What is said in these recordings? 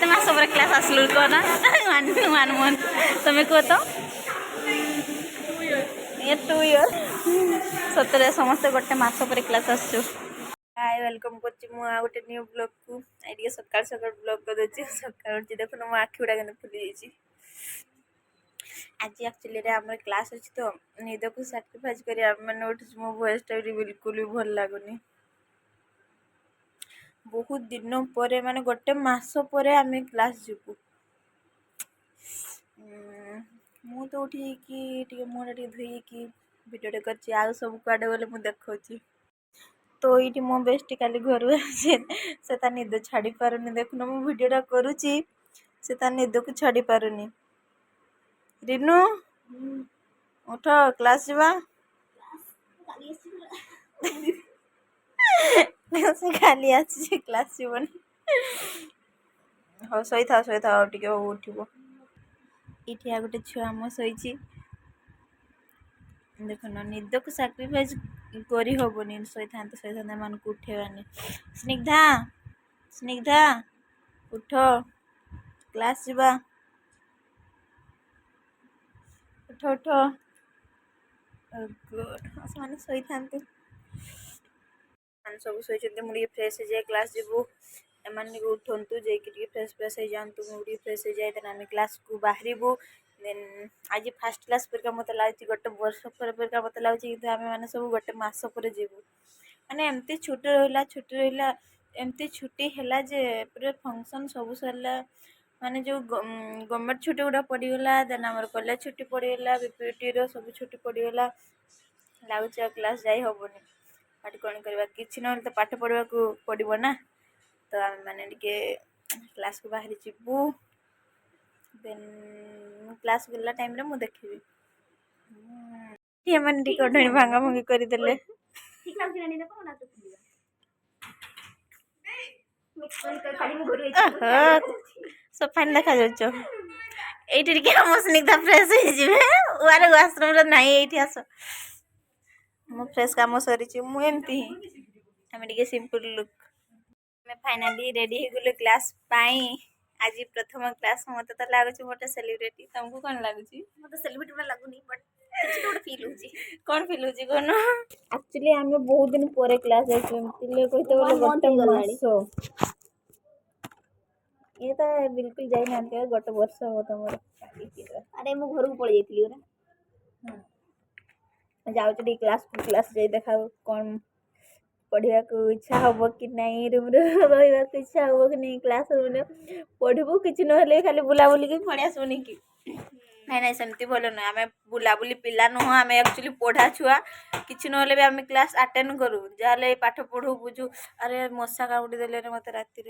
केते मास पर क्लास आसलु कहना 1 मंथ तुम्हें कह तो ये 2 इयर सतरे समस्त गोटे मास पर क्लास आसछु। हाय वेलकम करछि मु आ गोटे न्यू ब्लॉग को आइडिया सकाळ सकाळ ब्लॉग कर देछि सकाळ उठी देखो मो आखि उडा गने फुली जाइछि। आज एक्चुअली रे हमर क्लास अछि तो निद को सैक्रिफाइस करी माने उठ मो वॉइस टा बिल्कुल भी भल लागुनी। बहुत दिन पर माने गोटे मास पर आम क्लास जीवु मु तो उठी कि मुँह धोई कि भिडियोटे कर सब कुआडे गले मुझे देखी तो ये मो बेस्ट काली घर से निद छाड़ी पारुनी देखुन मु भिडियोटा करुच्ची से निद को छाड़ी पारुनी। रिनू उठ क्लास जावा से खाली आसी क्लास जीवन हाँ शई था टे उठब ये गोटे छुआ आम शई देख निद को साक्रिफाइस करी हबनी शई था मान को उठेबानी। स्निग्धा स्निग्धा उठ क्लास जावा उठ उठ गुड से शई था सब शोचते मुझे फ्रेश हो जाए क्लास जीवु एम उठंतु जाकि फ्रेश फ्रेश हो जातु मुझे फ्रेश हो जाए आम क्लास को बाहरबू देन आज फास्ट क्लास परिका मत लगे गोटे वर्ष परिका मत लगे कि आम मैंने सब गोटे मस पर जीवु माने एमती छुट्टी रहा एमती छुट्टी है जे पूरे फंक्शन सब सरला माने जो गवर्नमेंट छुट्टी गुड़ा पड़गला देन आम कॉलेज छुट्टी पड़गला बीपीटी सब छुट्टी पड़गला लगुच क्लास जाई हेनी पाठ कौन करवा किसी ना तो पाठ पढ़ा को पड़ो ना तो आम मैंने क्लास को बाहरी जीवु देन क्लास गला टाइम रे मु देखिबी मैंने कढ़ी भांगा भंगी करदे सफाइन देखा जाऊच ये आम स्निग्धा फ्रेश होवारे वाशरूम ना ये आस मो फ्रेश काम सरी मुझे आम सिंपल लुक फाइनाली रेडी हो गलु क्लास पाई आज प्रथम क्लास मत तो लगुच मोटे सेलिब्रिटी तुमको कौन लगुच मत सेलिब्रिटी वाला लगुनी बट फील होची कौन फील होची कोन एक्चुअली आम बहुत दिन पर क्लास कहते गोटे मास ये तो बिल्कुल जाई ना गोटे वर्ष हम तुम अरे मो घर को पड़ जाइली जाऊँ क्लास जाए देखा कौन पढ़ा को इच्छा हम कि नहीं रूम रहा इच्छा हम कि नहीं क्लास रूम पढ़ू कि ना खाली बुलाबुली पड़े आसबनी कि नहीं सेमती भल नुह आम बुलाबुली पिला नुह आम एक्चुअली पढ़ा छुआ कि ना भी आम क्लास अटेंड करूँ जहाँ पाठ पढ़ू बुझू अरे मशा कामुड़ी देले मत राति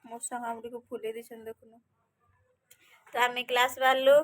मशा कामुड़ी को फुले दी देखुन तो आम क्लास बाहरलु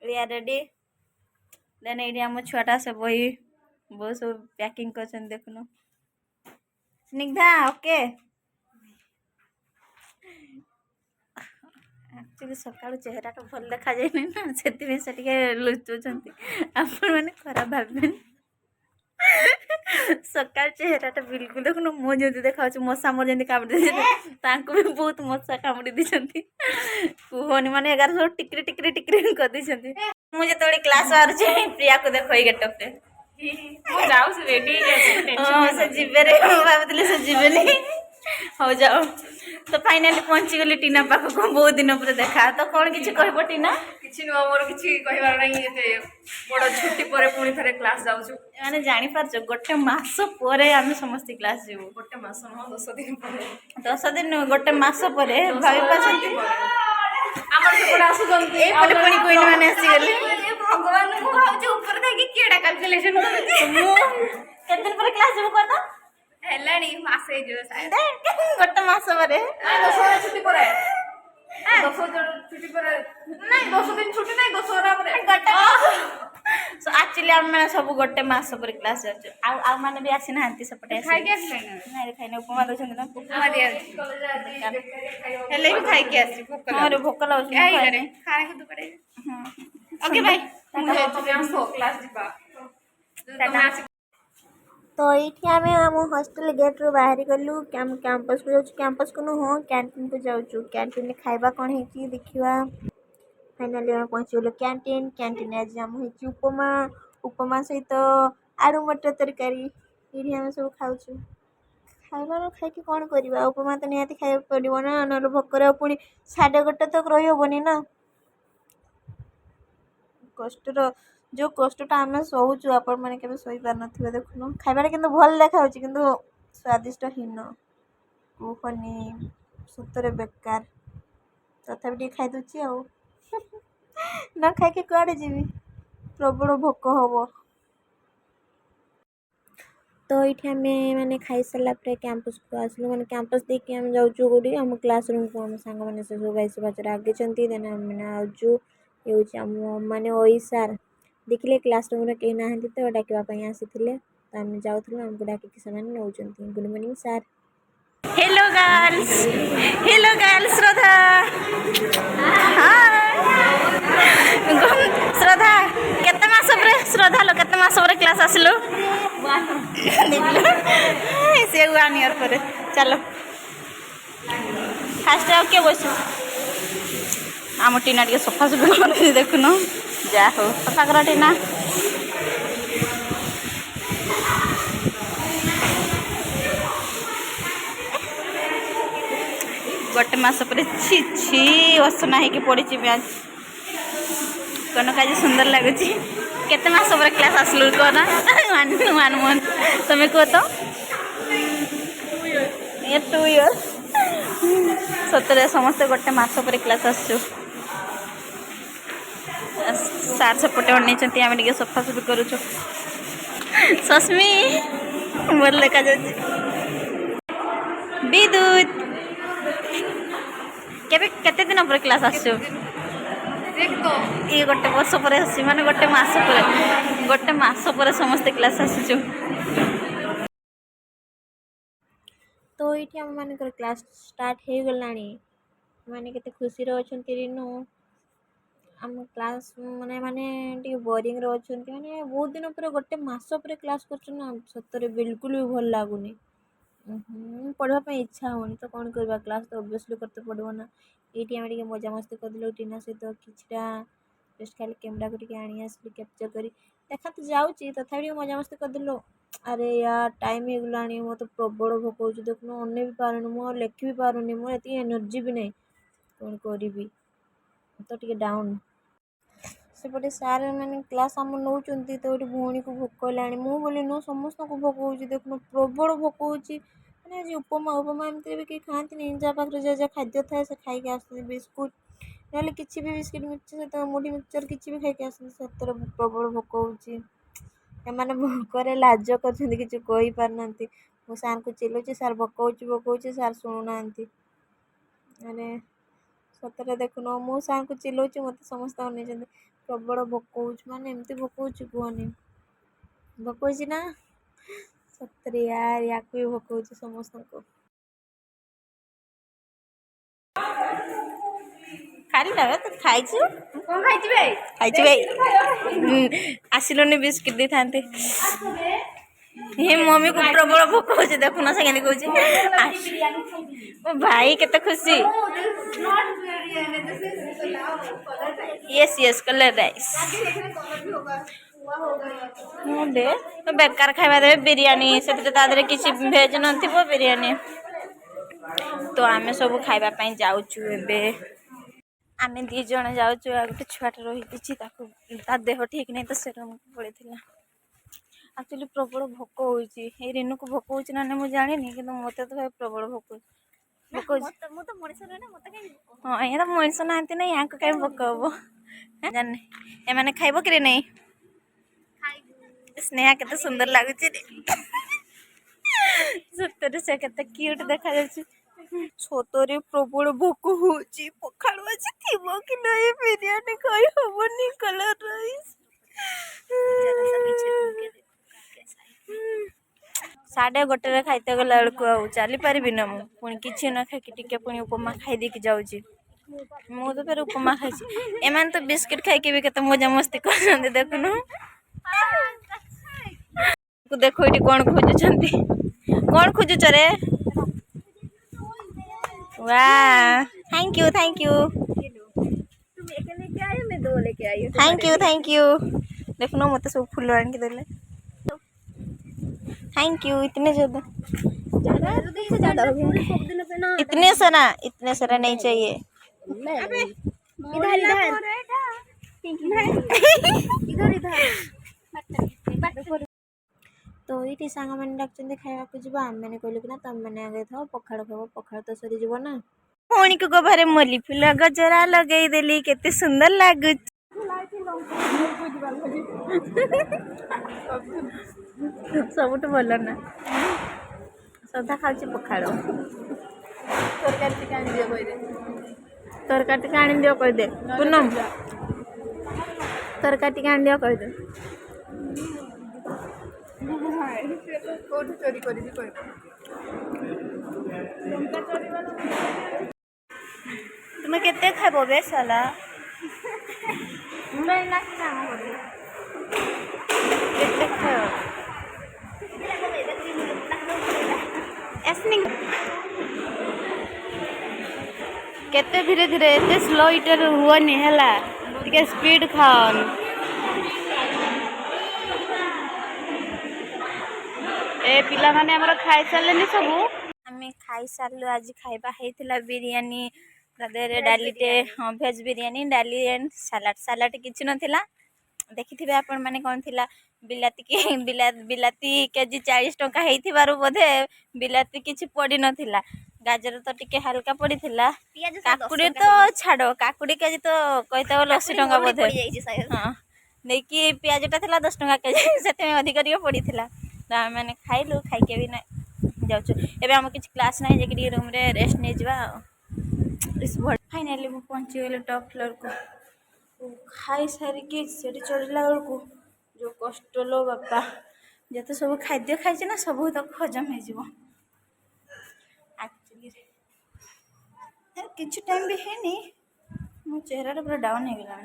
वी आर रेडी देन ये आम छुआटा से बही बहुत सब पैकिंग कर देखुन स्निग्धा ओके एक्चुअली सकाल चेहरा तो भल देखा जाए ना से लुचुंट आपण मैंने खराब भावे सकाल चेहरा तो बिल्कुल देखुन मो जमी देखा मशा मोर जमी कामुड़ी भी बहुत मशा कामुड़ी कहनी माने 11 टिकरी टिकरी टिकरी कर मुझे तो क्लास बाहर प्रिया को देख गेटअप जीवे हो जाओ तो फाइनाली पहुंची गली टीना पाखक बहुत दिन पर देखा तो कौन किसी कह टीना किछि नुआ मोर किछि कहबार नै एते बड़ छुट्टी परे पुणी थरे क्लास जाउछु माने जानि पारछ गोटे मास परे हम समस्त क्लास जीवु गोटे मास न 10 दिन परे 10 दिन गोटे मास परे भाबी पाछंती हमर से बड़ा आसु जंती ए परे पुणी कोइन माने आसी गले भगवान को भाउछु ऊपर थाकी केडा कैलकुलेशन करती मु केते दिन पर क्लास जीवु कहता हेलानी मासे जो शायद गोटे मास परे 10 दिन छुट्टी परे 10 दिन छुट्टी परे नहीं 10 दिन छुट्टी नहीं 10 दिन परे गोटे सो एक्चुअली हम मैंने सब गोटे मास पर क्लास जाउछु आ माने भी आसी नांती सपटे आसी खाइ के आसी नहीं खाइ न उपमा दछन ना उपमा दिया हेले भी खाइ के आसी भूख मोर भूख लागछ खाने को तो पड़े ओके बाय मुझे तो हम क्लास जीवा तो ये आम आम हॉस्टल गेट रू बाहरी गलु कैंपस को जाऊँ कैंपस को नुह कैंटीन को जाऊँ कैंटीन खाइबा कौन है देखा फाइनाली आम पहुँचगलु कैंटीन आज आम हो उपमा उपमा सहित आलू मटर तरकारी ये आम सब खाऊँ खाइबा न खाई कौन करवा उपमा तो निहाती खाइबा पड़ो ना ना भोकर पुणी 1:30 तक रही हेनी ना कष्टर जो कष्टा आम सहूचु आपण मैंने के सही पार न देखुन खाइबा कि भल देखा कि स्वादिष्ट हीन कुहनी सतरे बेकार तथापि खाईदे आ न खाई कड़े जीवी प्रबल भोक हम तो ये आम मैंने खाई सारा कैंपस को आसलु मैंने कैंपस देखिए आम जाऊँ कौटी आम क्लास रूम को आम सांग मैंने सब भाई पचर आगे देन आम आजु ये मैंने ओई सार देखिले क्लास रूम कहीं ना तो डाकवाई आसी तो आम जाऊँ आमको डाक से नौ गुड मॉर्निंग सार हेलो गर्ल्स श्रद्धा श्रद्धा केते मास पर श्रद्धा लो केते मास पर क्लास आसलु से 1 ईयर पर चलो फास्ट के बसु आम टीना टे सफा सफी कर देखुन जा हो सफा कर टीना गोटे मास पर छी छी असना है पड़ी आज कनक आज सुंदर लगुच केते मास पर क्लास आसलु कौन 1 मंथ तुम्हें कह तो ये 2 ईयर सतरे समस्ते गोटे मास पर क्लास आसु सार सेपटे अनेचती आम टे सफा सफी करुचु सस्मी भल देखा विद्युत केते दिन पर क्लास आसु ये गोटे वर्ष पर आसी माने गोटे मास पर समस्ते क्लास आसुचु तो ये आम मान क्लास स्टार्ट हो गला माने केते खुशी अच्छा रिनू आम क्लास माने माने बोरिंग अच्छा माने बहुत दिन पर गोटे मास पर क्लास कर सतरे बिल्कुल भी भल लगुनि पढ़ापी इच्छा होनी तो कौन करवा क्लास तो ऑब्वियसली करते पड़ो ना ये आम टे मजा मस्ती करदेलु टीना सहित किछटा जस्ट खाली कैमरा को आनी आसली कैप्चर करी देखा तो जाऊँगी तथा मजा मस्ती करदेलु अरे यार टाइम हो गला मत प्रबल भोक हो देखुन अने भी पारुनी मुझे लिखि भी पारुनी मोर ये एनर्जी भी नहीं कौन करी तो टे डाउन सेपटे सार मैंने क्लास आम नौ तो ये भौणी को भोक है मुझे बोली नो समस्त को भोक हो देखुन प्रबल भोक हो मैंने आज उपमा उपमा एमती भी कहीं खाती नहीं जहाँ पाखे जहाँ जहाँ खाद्य थाए से खाई आस बिस्कुट ना कि भी बिस्कुट मिक्सचर सहित मुढ़ी मिक्सचर कि भी खाई आस सतर प्रबल भोक होने भोकर लाज कर कही पारना मु सार को चिल्लुची सार भोक हो सार शुणुना अरे सतरे देखुन मु सार को चिल्लुची मत समस्त अनेक प्रबल भोक हो माने एमती भोक हो कहनी भोक हो ना सतरे यार या भी भोक हो समस्त को खाली लगा तो खाइछु कौन खाइछि भाई आसिलोनी बिस्किट दे थांते हे मम्मी को प्रबल भोक हो देखुना से केने कहूँ भाई केते खुशी यस कलर राइस दे तो बेकार खाଇବା देवे बिरयानी से तादरे किसी भेज नथिबो बिरयानी तो आमे सब खाଇବା पई जाउछु एबे आमे 2 जण जाउछु आ गोटे छुआटा रही ता देह ठीक नहीं तो से रूम को पड़े एक्चुअली प्रबल भोक होची ए रेणु को भोक होची ना मु जानी कि मते तो भाई प्रबल भोक हाँ ये तो मनीष ना यहाँ को कहीं भोक हम जाने ए मैंने खाइब कि नहीं स्नेहा केते सुंदर लगुच सतरे से केते क्यूट देखा जाउची सतरे प्रबल भोक होची पखाड़ आज थिबो कि नहीं बिरयानी खाई हबनी कलर राइस 1:30 खाइते गला बेलू चली पारि ना मुझे किसी न खाई टिके पुणी उपमा खाई देकी जाऊँगी मु तो फिर उपमा खाई एम तो बिस्किट खाई भी केते मजा मस्ती कर देखुन देखो ये कौन खोजुଛନ୍ତି कौन खोजुଛ रे वाह थैंक यू तुम एक लेके आए मैं दो लेके आई हूँ थैंक यू देखो मत सब फूल आन के देले थैंक यू इतने ज्यादा ज्यादा हो गया सब दिन पे ना इतने सारा नहीं चाहिए इधर इधर इधर तो ये सांग मैंने डाक खावा जा आम मैंने कहलु कि तुम मैंने आगे था पखाड़ खाव पखाड़ तो सरी जीव ना पुणी को गभारे मल्ली फुल गजरा लगेदेली केते सुंदर लागु सबुठ भल ना सदा खाऊँ पखाड़ तरकारी टिके आनी दियो कहदे पूनम तरकारी टिके आनी दियो कहदे चोरी कर तुम्हें केते खाइबो बे साला केते खाइबो एसनिंग केते धीरे धीरे एते स्लो इटर हुअनी हैला टिके स्पीड खाओ ए पिला माने हमर खाइ सारलेनी सबु हमें खाइ सारलु आज खाइबा हेतिला बिरयानी तादेरे डालीटे हाँ भेज बिरयानी डाली एंड सलाड किछि नथिला देखिथिबे आपण माने कोन थिला बिलाती केजी 40 टका हेइथिबारु बोधे बिलाती किछि पड़ी नथिला गाजर तो टिके हल्का पड़ी थिला काकुड़ी तो छाड़ो काकुड़ी केजी तो कहता 80 टका बोधे हाँ देखि पियाजटा थिला 10 टका केजी सेते अधिक करियो पड़ी थिला तो मैंने खाइलु खाइके भी ना जाऊँ एवं आम किसी क्लास ना जे रूम रे रेस्ट नहीं जावा फाइनाली मुझे पहुँची गली टॉप फ्लोर को खाई सारिकी सीढ़ी चढ़ला बेलू जो कष्ट लो बापा जिते सब खाद्य खाई ना सब तक हजम हो किसी टाइम भी है मो चेहरा पूरा डाउन हो गला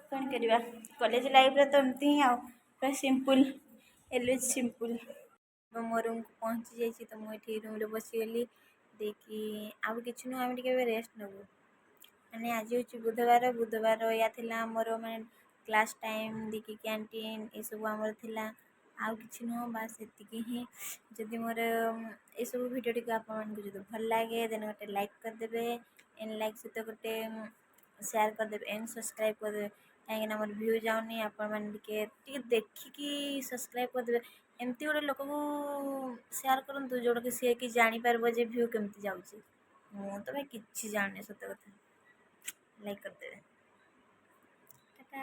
कौन करवा कॉलेज लाइफ रे तो एमती ही आ पूरा सिंपल एलवेज सिंपल मो रूम को पहुँची जाइए तो मुझे रूम रे बसीगली देखी आउ कि आम रेस्ट नबू मैंने आज हूँ बुधवार या थिला मोर माने क्लास टाइम देखी कैंटीन ये सब आमर थिला आउ कि नुह बास एतिकी ही जदि मोर ये सब वीडियो टी आप जो भल लगे देन गोटे लाइक करदे एंड लाइक सहित गोटे शेयर करदे एंड सब्सक्राइब करदे कहीं मोर व्यू जाऊनी आपने देखिकी सब्सक्राइब करदे एमती गोटे लोक को शेयर करूँ जोटा कि सी कि जापर जे व्यू केमती जाऊँगी मु तो भाई किसी जाने सत कथा लाइक करदे टाटा।